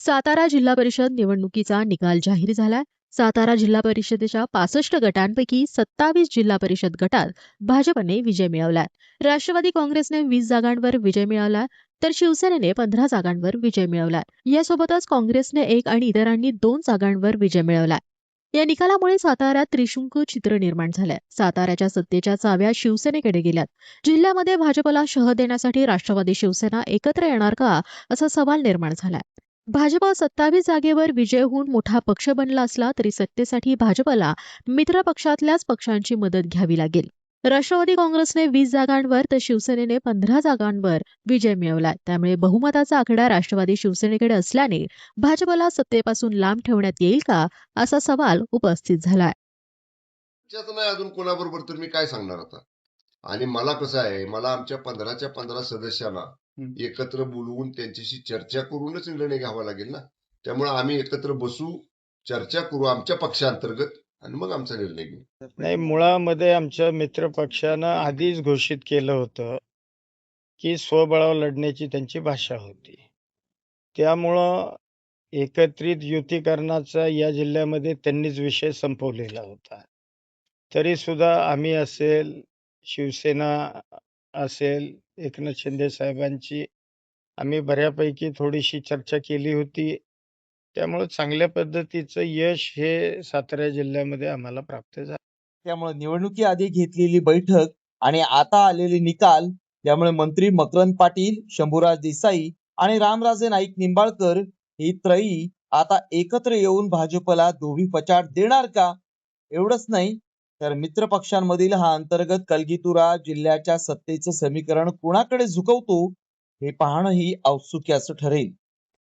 सातारा जिल्हा परिषद निवडणुकीचा निकाल जाहीर झालाय. सातारा जिल्हा परिषदेच्या 65 गटांपैकी 27 जिल्हा परिषद गटात भाजपने विजय मिळवलाय. राष्ट्रवादी काँग्रेसने 20 जागांवर विजय मिळवलाय, तर शिवसेनेने 15 जागांवर विजय मिळवलाय. यासोबतच काँग्रेसने 1 आणि इतरांनी 2 जागांवर विजय मिळवलाय. या निकालामुळे साताऱ्यात त्रिशंकू चित्र निर्माण झालंय. साताऱ्याच्या सत्तेच्या चाव्या शिवसेनेकडे गेल्यात. जिल्ह्यामध्ये भाजपला शह देण्यासाठी राष्ट्रवादी शिवसेना एकत्र येणार का, असा सवाल निर्माण झालाय. भाजप 27 जागेवर विजय होऊन मोठा पक्ष बनला असला तरी सत्तेसाठी भाजपला मित्र पक्षातल्याच पक्षांची मदत घ्यावी लागेल. राष्ट्रवादी काँग्रेसने 20 जागांवर तर शिवसेनेने 15 जागांवर विजय मिळवलाय. त्यामुळे बहुमताचा आकडा राष्ट्रवादी शिवसेनेकडे असल्याने भाजपला सत्तेपासून लांब ठेवण्यात येईल का, असा सवाल उपस्थित झालाय. नाही अजून कोणाबरोबर तर मी काय सांगणार आता. आणि मला कसं आहे, मला आमच्या 15च्या 15 सदस्यांना एकत्र बोलवून त्यांच्याशी चर्चा करूनच निर्णय घ्यावा लागेल ना. त्यामुळे आम्ही एकत्र बसू, चर्चा करू आमच्या पक्षांतर्गत आणि मग आमचा निर्णय घेऊ. नाही, मुळामध्ये आमच्या मित्र पक्षानं आधीच घोषित केलं होतं की स्वबळावर लढण्याची त्यांची भाषा होती. त्यामुळं एकत्रित युतीकरणाचा या जिल्ह्यामध्ये त्यांनीच विषय संपवलेला होता. तरी सुद्धा आम्ही असेल, शिवसेना असेल, एकनाथ शिंदे साहेबांची आम्ही बऱ्यापैकी थोडीशी चर्चा केली होती. त्यामुळे चांगल्या पद्धतीचं यश हे सातारा जिल्ह्यामध्ये आम्हाला प्राप्त झालं. त्यामुळे निवडणुकीआधी घेतलेली बैठक आणि आता आलेले निकाल यामुळे मंत्री मकरंद पाटील, शंभूराज देसाई आणि रामराजे नाईक निंबाळकर ही त्रयी आता एकत्र येऊन भाजपला धोबीपछाड देणार का? एवढंच नाही तर मित्र पक्षांमधील हा अंतर्गत कलगीतुरा जिल्ह्याच्या सत्तेचं समीकरण कोणाकडे झुकवतो हे पाहणंही औत्सुक्याचं ठरेल.